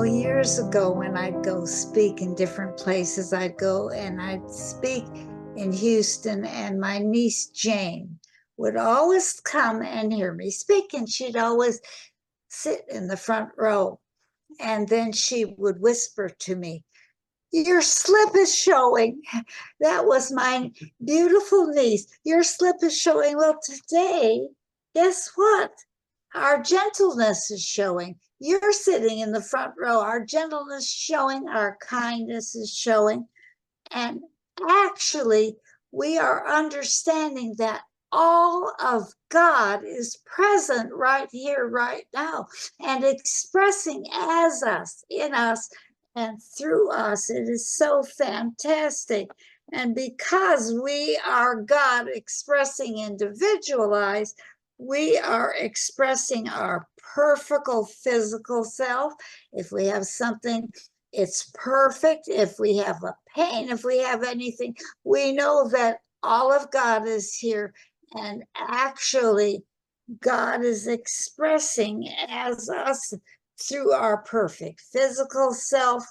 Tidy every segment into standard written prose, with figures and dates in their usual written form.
Years ago when I'd go speak in different places, I'd go and I'd speak in Houston, and my niece Jane would always come and hear me speak, and she'd always sit in the front row. And then she would whisper to me, "Your slip is showing." That was my beautiful niece. "Your slip is showing." Well, today, guess what? Our gentleness is showing. You're sitting in the front row. Our gentleness showing, our kindness is showing. And actually, we are understanding that all of God is present right here, right now, and expressing as us, in us, and through us. It is so fantastic. And because we are God expressing individualized, we are expressing our perfect physical self. If we have something, it's perfect. If we have a pain, if we have anything, we know that all of God is here. And actually, God is expressing as us through our perfect physical self.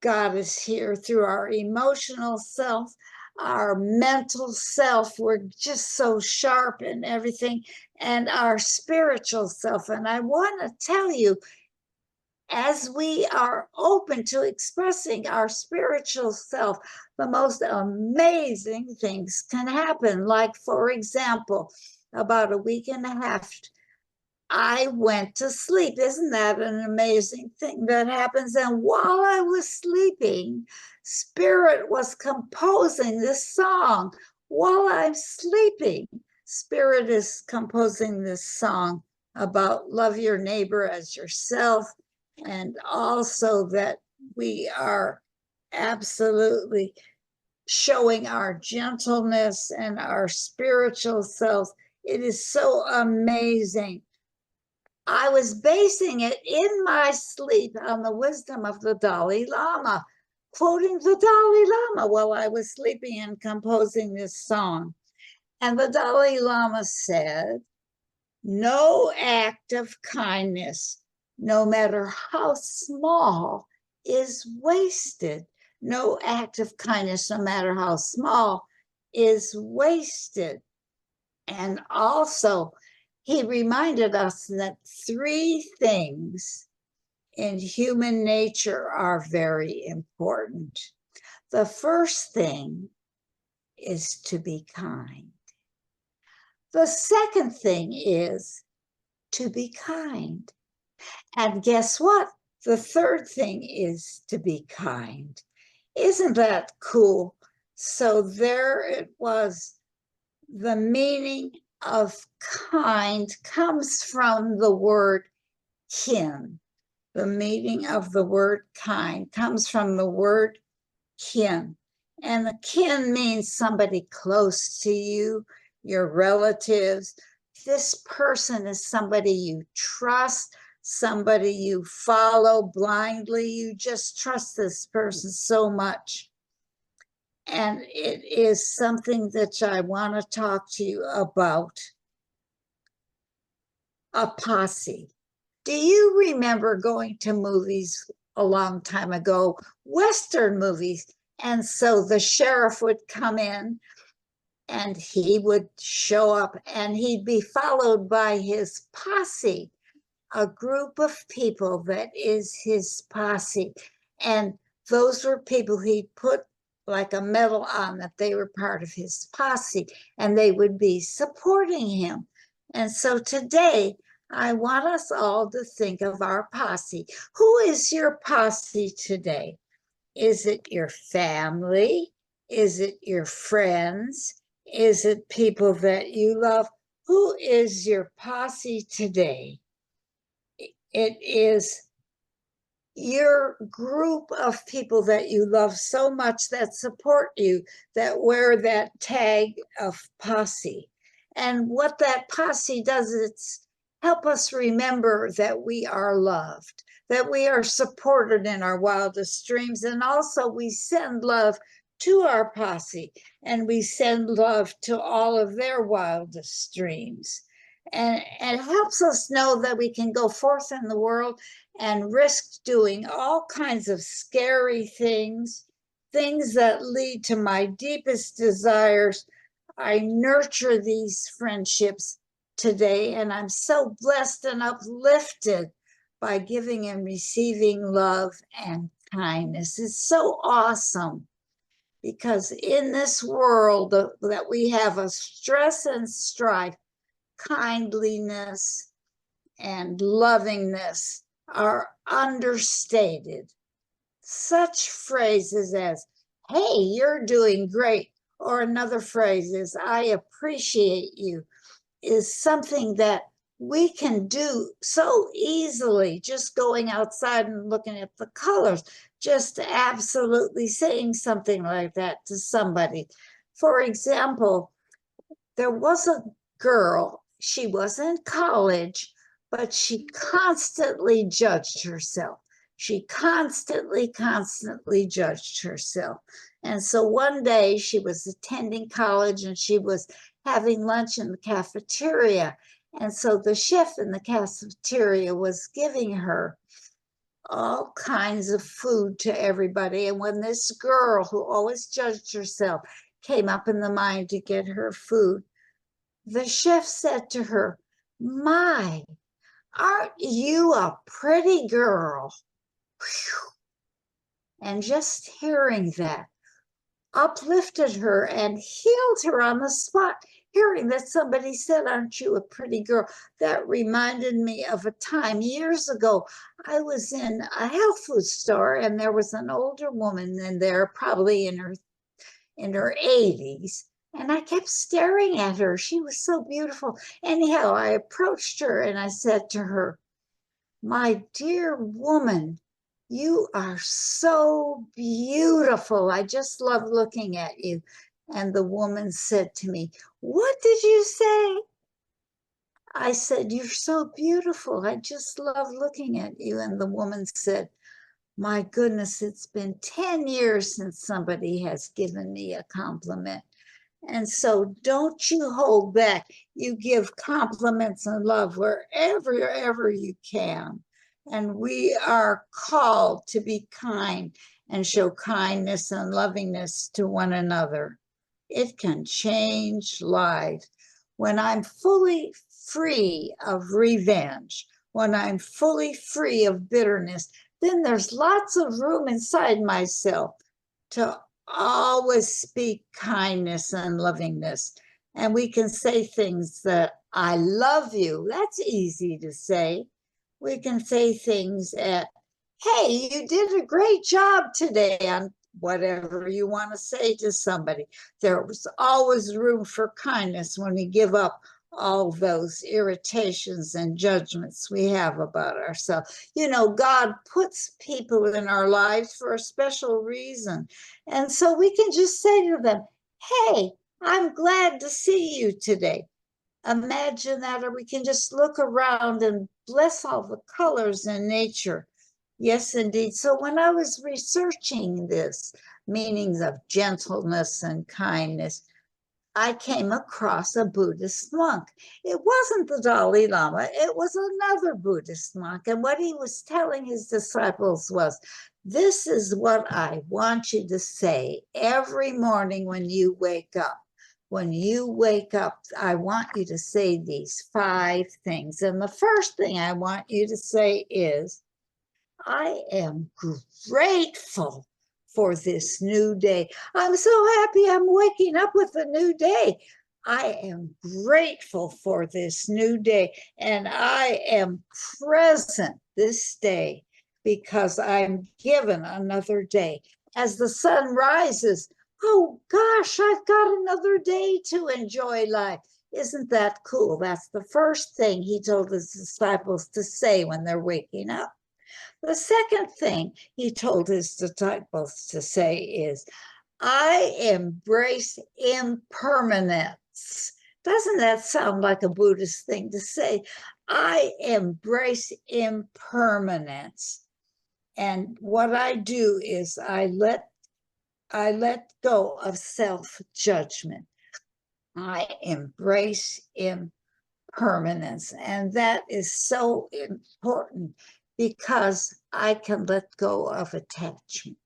God is here through our emotional self, our mental self. We're just so sharp in everything, and our spiritual self. And I want to tell you, as we are open to expressing our spiritual self, the most amazing things can happen. Like, for example, about a week and a half, I went to sleep. Isn't that an amazing thing that happens? And while I was sleeping, Spirit was composing this song. While I'm sleeping, Spirit is composing this song about love your neighbor as yourself, and also that we are absolutely showing our gentleness and our spiritual selves. It is so amazing. I was basing it in my sleep on the wisdom of the Dalai Lama, quoting the Dalai Lama while I was sleeping and composing this song. And the Dalai Lama said, "No act of kindness, no matter how small, is wasted. No act of kindness, no matter how small, is wasted." And also, he reminded us that three things in human nature are very important. The first thing is to be kind. The second thing is to be kind. And guess what? The third thing is to be kind. Isn't that cool? So there it was. The meaning of kind comes from the word kin. The meaning of the word kind comes from the word kin. And the kin means somebody close to you, your relatives. This person is somebody you trust, somebody you follow blindly. You just trust this person so much. And it is something that I want to talk to you about. A posse. Do you remember going to movies a long time ago, Western movies? And so the sheriff would come in and he would show up and he'd be followed by his posse, a group of people that is his posse. And those were people he'd put like a medal on that they were part of his posse, and they would be supporting him. And so today, I want us all to think of our posse. Who is your posse today? Is it your family? Is it your friends? Is it people that you love? Who is your posse today? It is your group of people that you love so much, that support you, that wear that tag of posse. And what that posse does is it's help us remember that we are loved, that we are supported in our wildest dreams. And also we send love to our posse, and we send love to all of their wildest dreams. And it helps us know that we can go forth in the world and risk doing all kinds of scary things, things that lead to my deepest desires. I nurture these friendships today, and I'm so blessed and uplifted by giving and receiving love and kindness. It's so awesome because in this world that we have of stress and strife, kindliness and lovingness are understated. Such phrases as, hey, you're doing great, or another phrase is, I appreciate you, is something that we can do so easily, just going outside and looking at the colors, just absolutely saying something like that to somebody. For example, there was a girl, she was in college, but she constantly judged herself. She constantly judged herself. And so one day she was attending college and she was having lunch in the cafeteria. And so the chef in the cafeteria was giving her all kinds of food to everybody. And when this girl, who always judged herself, came up in the mind to get her food, the chef said to her, my, aren't you a pretty girl? Whew. And just hearing that uplifted her and healed her on the spot. Hearing that somebody said, aren't you a pretty girl? That reminded me of a time years ago. I was in a health food store and there was an older woman in there, probably in her 80s. And I kept staring at her. She was so beautiful. Anyhow, I approached her and I said to her, my dear woman, you are so beautiful. I just love looking at you. And the woman said to me, what did you say? I said, you're so beautiful. I just love looking at you. And the woman said, my goodness, it's been 10 years since somebody has given me a compliment. And so don't you hold back. You give compliments and love wherever you can. And we are called to be kind and show kindness and lovingness to one another. It can change lives. When I'm fully free of revenge, when I'm fully free of bitterness, then there's lots of room inside myself to always speak kindness and lovingness. And we can say things that, I love you. That's easy to say. We can say things at, hey, you did a great job today, on whatever you want to say to somebody. There's always room for kindness when we give up all those irritations and judgments we have about ourselves. You know, God puts people in our lives for a special reason. And so we can just say to them, hey, I'm glad to see you today. Imagine that, or we can just look around and bless all the colors in nature. Yes, indeed. So when I was researching this, meanings of gentleness and kindness, I came across a Buddhist monk. It wasn't the Dalai Lama, it was another Buddhist monk. And what he was telling his disciples was, this is what I want you to say every morning when you wake up. When you wake up, I want you to say these 5 things. And the first thing I want you to say is, I am grateful for this new day. I'm so happy I'm waking up with a new day. I am grateful for this new day, and I am present this day because I'm given another day. As the sun rises, oh gosh, I've got another day to enjoy life. Isn't that cool? That's the first thing he told his disciples to say when they're waking up. The second thing he told his disciples to say is, I embrace impermanence. Doesn't that sound like a Buddhist thing to say? I embrace impermanence. And what I do is I let go of self-judgment. I embrace impermanence. permanence. And that is so important because I can let go of attachment.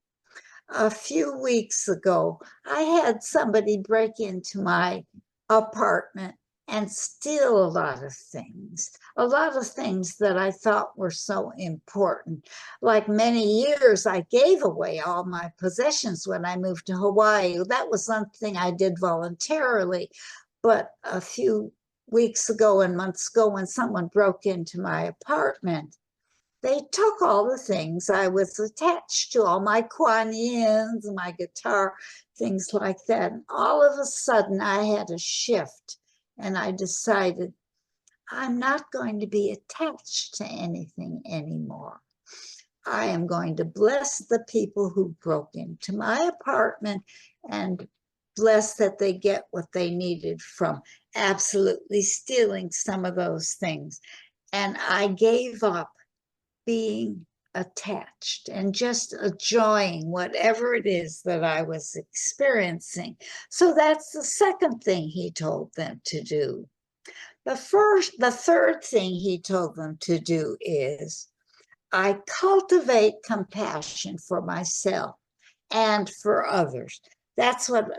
A few weeks ago, I had somebody break into my apartment and steal a lot of things that I thought were so important. Like many years, I gave away all my possessions when I moved to Hawaii. That was something I did voluntarily. But a few weeks ago and months ago, when someone broke into my apartment, they took all the things I was attached to, all my Kuan Yins, my guitar, things like that. And all of a sudden, I had a shift, and I decided I'm not going to be attached to anything anymore. I am going to bless the people who broke into my apartment and bless that they get what they needed from absolutely stealing some of those things. And I gave up being attached and just enjoying whatever it is that I was experiencing. So that's the second thing he told them to do. The third thing he told them to do is, I cultivate compassion for myself and for others. That's what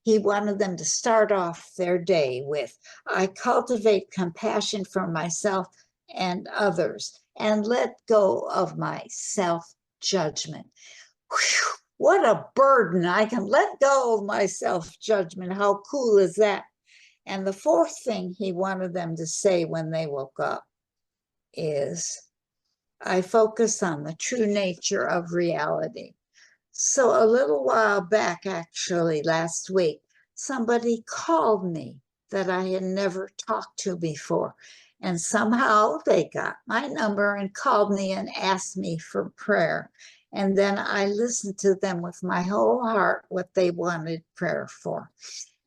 he wanted them to start off their day with. I cultivate compassion for myself and others and let go of my self-judgment. What a burden. I can let go of my self-judgment. How cool is that? And the fourth thing he wanted them to say when they woke up is, I focus on the true nature of reality. So a little while back, actually last week, somebody called me that I had never talked to before. And somehow they got my number and called me and asked me for prayer. And then I listened to them with my whole heart what they wanted prayer for.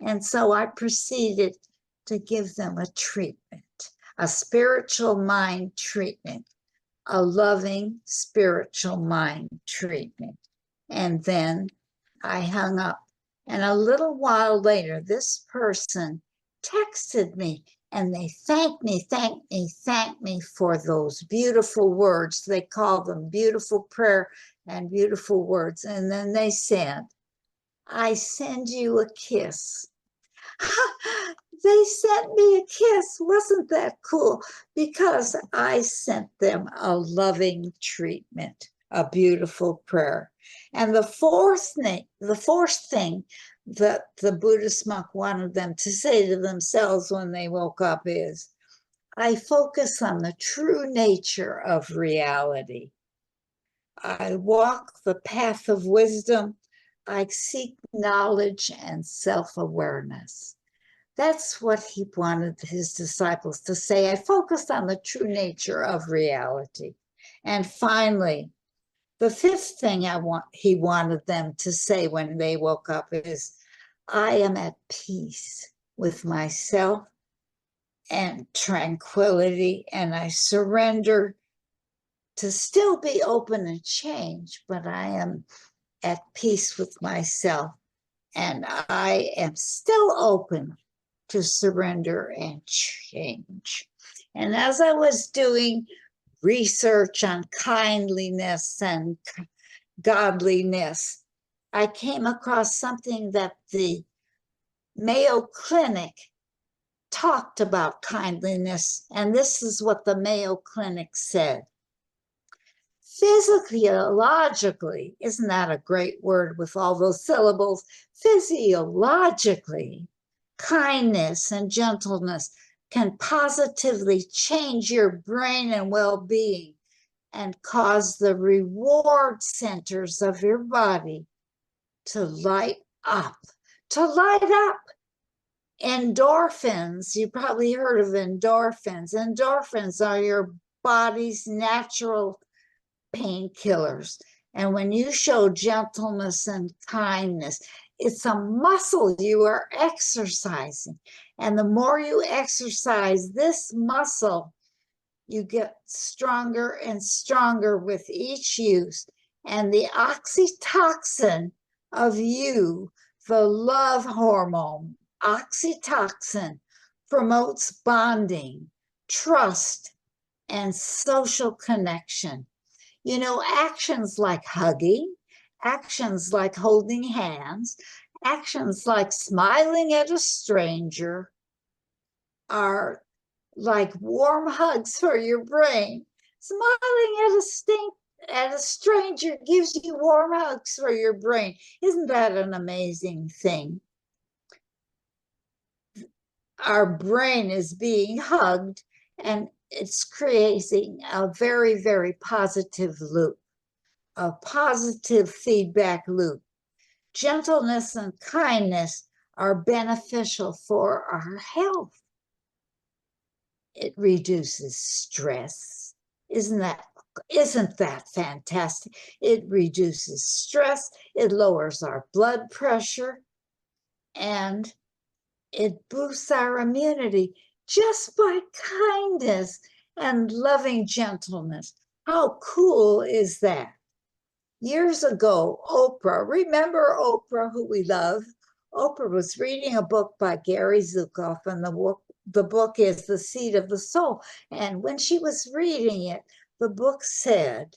And so I proceeded to give them a treatment, a spiritual mind treatment, a loving spiritual mind treatment. And then I hung up. And a little while later, this person texted me and they thanked me for those beautiful words. They call them beautiful prayer and beautiful words. And then they said, I send you a kiss. They sent me a kiss. Wasn't that cool? Because I sent them a loving treatment, a beautiful prayer. And the fourth thing that the Buddhist monk wanted them to say to themselves when they woke up is, I focus on the true nature of reality. I walk the path of wisdom. I seek knowledge and self-awareness. That's what he wanted his disciples to say. I focused on the true nature of reality. And finally, the fifth thing he wanted them to say when they woke up is, I am at peace with myself and tranquility, and I surrender to still be open and change, but I am at peace with myself, and I am still open to surrender and change. And as I was doing research on kindliness and godliness, I came across something that the Mayo Clinic talked about kindliness, and this is what the Mayo Clinic said. Physiologically, isn't that a great word with all those syllables? Physiologically, kindness and gentleness can positively change your brain and well-being and cause the reward centers of your body to light up. To light up. Endorphins, you probably heard of endorphins. Endorphins are your body's natural painkillers. And when you show gentleness and kindness, it's a muscle you are exercising. And the more you exercise this muscle, you get stronger and stronger with each use. And the oxytocin of you, the love hormone, oxytocin promotes bonding, trust, and social connection. You know, actions like hugging, actions like holding hands, actions like smiling at a stranger are like warm hugs for your brain. Smiling at a stranger gives you warm hugs for your brain. Isn't that an amazing thing? Our brain is being hugged, and it's creating a very, very positive loop, a positive feedback loop. Gentleness and kindness are beneficial for our health. It reduces stress. Isn't that fantastic? It reduces stress, it lowers our blood pressure, and it boosts our immunity just by kindness and loving gentleness. How cool is that? Years ago, Oprah, remember Oprah, who we love? Oprah was reading a book by Gary Zukav, and the book is The Seed of the Soul. And when she was reading it, the book said,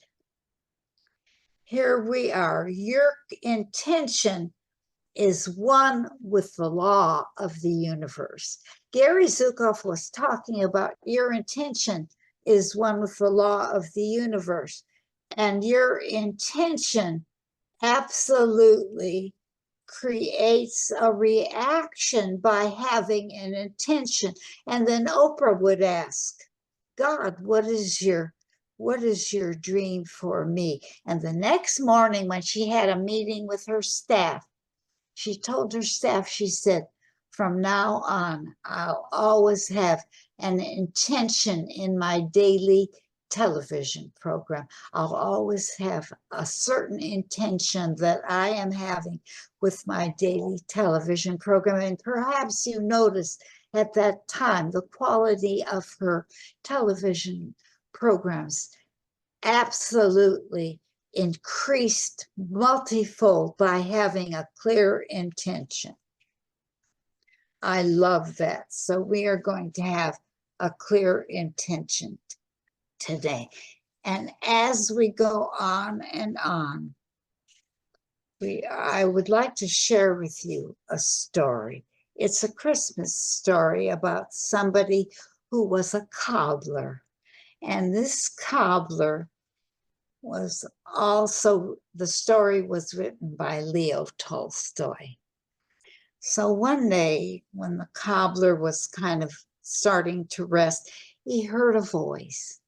here we are, your intention is one with the law of the universe. Gary Zukav was talking about your intention is one with the law of the universe. And your intention absolutely creates a reaction by having an intention. And then Oprah would ask, God, what is your dream for me? And the next morning, when she had a meeting with her staff, she told her staff, she said, from now on, I'll always have an intention in my daily television program. I'll always have a certain intention that I am having with my daily television program. And perhaps you noticed at that time the quality of her television programs absolutely increased multifold by having a clear intention. I love that. So we are going to have a clear intention today. And as we go on and on, I would like to share with you a story. It's a Christmas story about somebody who was a cobbler. And this cobbler was also, the story was written by Leo Tolstoy. So one day, when the cobbler was kind of starting to rest, he heard a voice.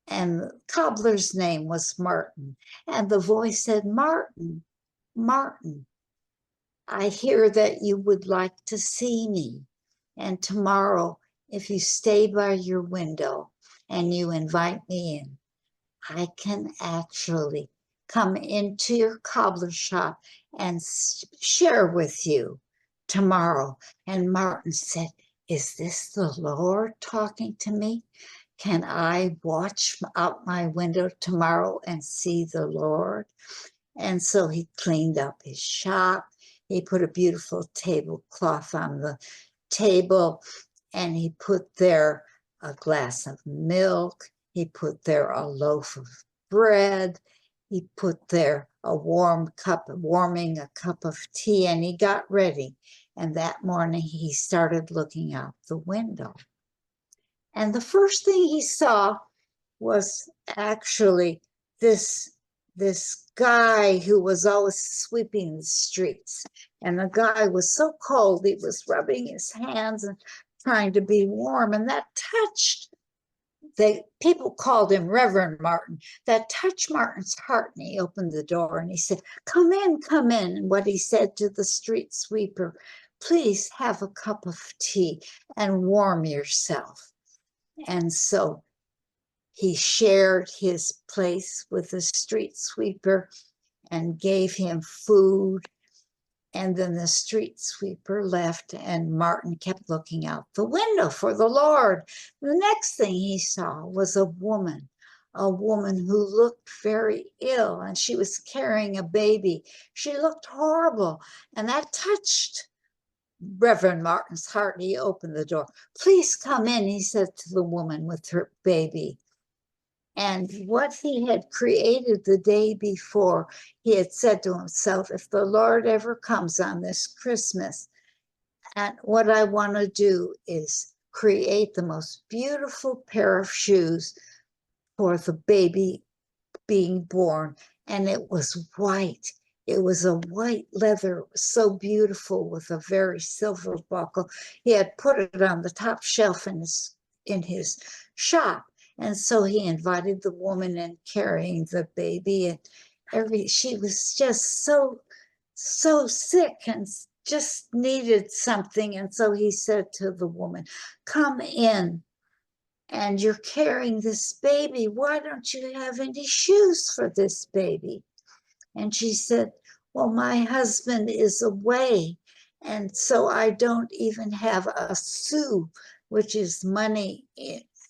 And the cobbler's name was Martin. And the voice said, Martin, Martin, I hear that you would like to see me. And tomorrow, if you stay by your window and you invite me in, I can actually come into your cobbler shop and share with you tomorrow. And Martin said, is this the Lord talking to me? Can I watch out my window tomorrow and see the Lord? And so he cleaned up his shop. He put a beautiful tablecloth on the table, and he put there a glass of milk. He put there a loaf of bread. He put there warming a cup of tea, and he got ready. And that morning he started looking out the window. And the first thing he saw was actually this guy who was always sweeping the streets. And the guy was so cold, he was rubbing his hands and trying to be warm. And that touched, people called him Reverend Martin. That touched Martin's heart, and he opened the door and he said, come in, come in. And what he said to the street sweeper, please have a cup of tea and warm yourself. And so he shared his place with the street sweeper and gave him food. And then the street sweeper left, and Martin kept looking out the window for the Lord. The next thing he saw was a woman who looked very ill, and she was carrying a baby. She looked horrible, and that touched Reverend Martin's heart. He opened the door. Please come in, he said to the woman with her baby. And what he had created the day before, he had said to himself, if the Lord ever comes on this Christmas, and what I want to do is create the most beautiful pair of shoes for the baby being born. And it was white. It was a white leather, so beautiful, with a very silver buckle. He had put it on the top shelf in his shop. And so he invited the woman in carrying the baby, and she was just so sick and just needed something. And so he said to the woman, come in, and you're carrying this baby. Why don't you have any shoes for this baby? And she said, well, my husband is away, and so I don't even have a sou, which is money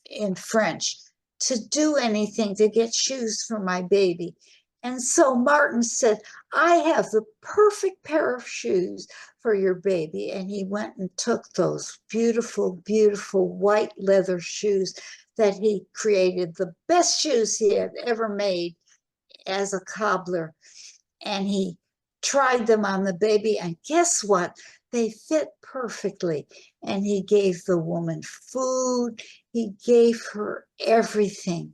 in French, to do anything to get shoes for my baby. And so Martin said, I have the perfect pair of shoes for your baby. And he went and took those beautiful, beautiful white leather shoes that he created, the best shoes he had ever made as a cobbler. And he tried them on the baby, and guess what? They fit perfectly. And he gave the woman food. He gave her everything.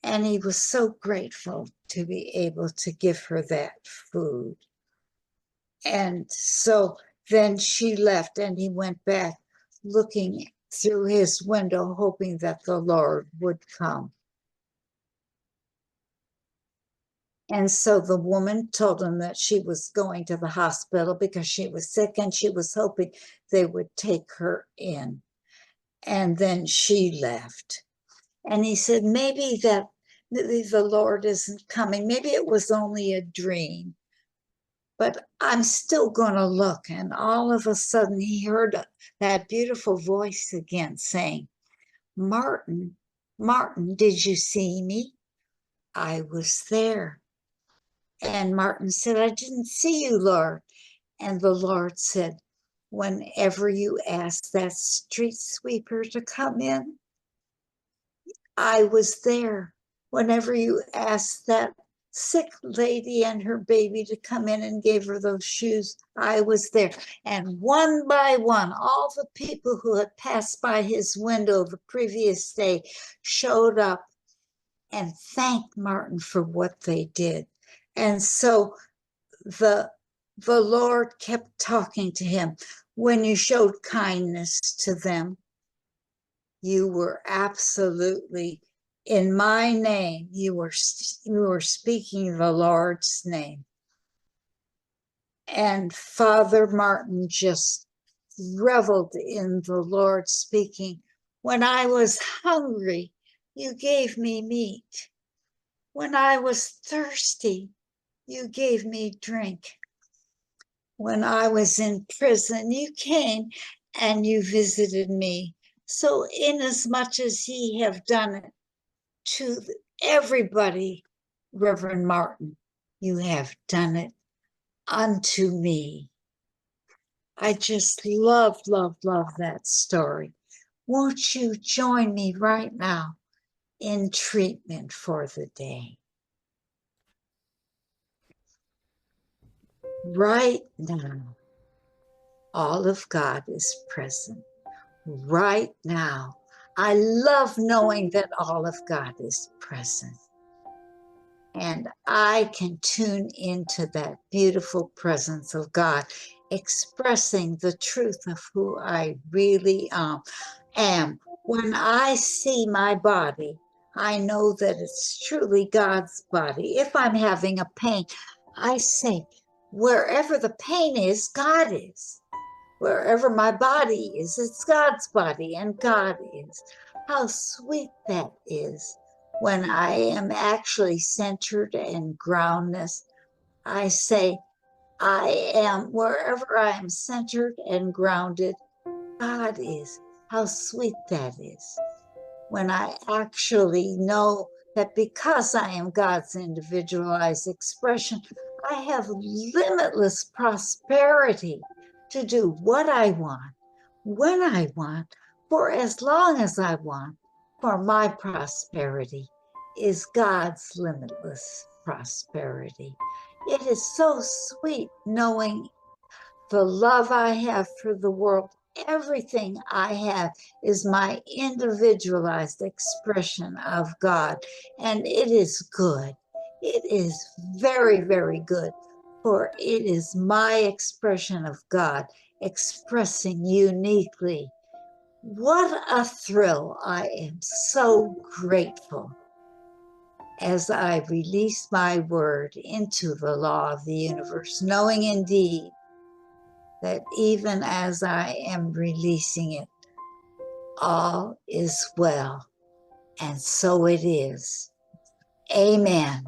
And he was so grateful to be able to give her that food. And so then she left, and he went back looking through his window, hoping that the Lord would come. And so the woman told him that she was going to the hospital because she was sick, and she was hoping they would take her in. And then she left. And he said, maybe the Lord isn't coming. Maybe it was only a dream. But I'm still going to look. And all of a sudden, he heard that beautiful voice again saying, Martin, Martin, did you see me? I was there. And Martin said, I didn't see you, Lord. And the Lord said, whenever you ask that street sweeper to come in, I was there. Whenever you asked that sick lady and her baby to come in and gave her those shoes, I was there. And one by one, all the people who had passed by his window the previous day showed up and thanked Martin for what they did. And so the Lord kept talking to him. When you showed kindness to them, you were absolutely, in my name, you were speaking the Lord's name. And Father Martin just reveled in the Lord speaking. When I was hungry, you gave me meat. When I was thirsty, you gave me drink. When I was in prison, you came and you visited me. So inasmuch as ye have done it to everybody, Reverend Martin, you have done it unto me. I just love, love, love that story. Won't you join me right now in treatment for the day? Right now, all of God is present. Right now, I love knowing that all of God is present. And I can tune into that beautiful presence of God, expressing the truth of who I really am. When I see my body, I know that it's truly God's body. If I'm having a pain, I say, wherever the pain is, God is. Wherever my body is, it's God's body, and God is. How sweet that is. When I am actually centered and groundness, I say, I am, wherever I am centered and grounded, God is. How sweet that is. When I actually know that because I am God's individualized expression, I have limitless prosperity to do what I want, when I want, for as long as I want, for my prosperity is God's limitless prosperity. It is so sweet knowing the love I have for the world. Everything I have is my individualized expression of God, and it is good. It is very, very good, for it is my expression of God expressing uniquely. What a thrill! I am so grateful as I release my word into the law of the universe, knowing indeed that even as I am releasing it, all is well. And so it is. Amen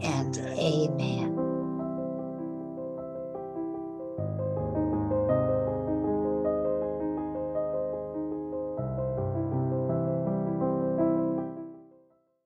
and amen.